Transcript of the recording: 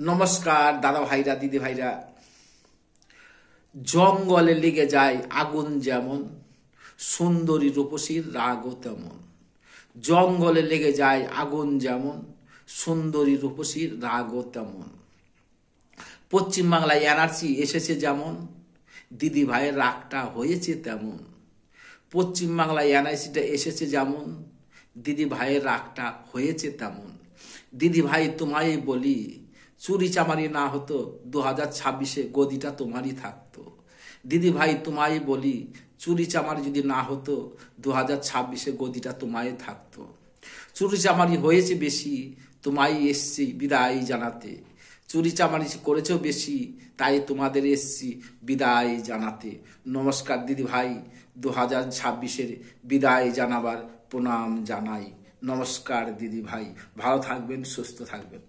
নমস্কার দাদা ভাইরা, দিদি ভাইরা। জঙ্গলে লেগে যায় আগুন যেমন, সুন্দরী রূপসীর রাগও তেমন। জঙ্গলে লেগে যায় আগুন যেমন, সুন্দরী রূপসীর রাগও তেমন। পশ্চিমবাংলায় এনআরসি এসেছে যেমন, দিদি ভাইয়ের রাগটা হয়েছে তেমন। পশ্চিমবাংলায় এনআরসিটা এসেছে যেমন, দিদি ভাইয়ের রাগটা হয়েছে তেমন। দিদি ভাই তোমায় বলি, চুরি চামারি না হতো 2026-এ গদিটা তোমারই থাকতো। দিদি ভাই তোমায় বলি, চুরি চামারি যদি না হতো 2026-এ গদিটা তোমায় থাকতো। চুরি চামারি হয়েছে বেশি, তোমায় এসছি বিদায় জানাতে। চুরি চামারি করেছেও বেশি, তাই তোমাদের এসছি বিদায় জানাতে। নমস্কার দিদি ভাই, 2026-এর বিদায় জানাবার প্রণাম জানাই। নমস্কার দিদি ভাই, ভালো থাকবেন, সুস্থ থাকবেন।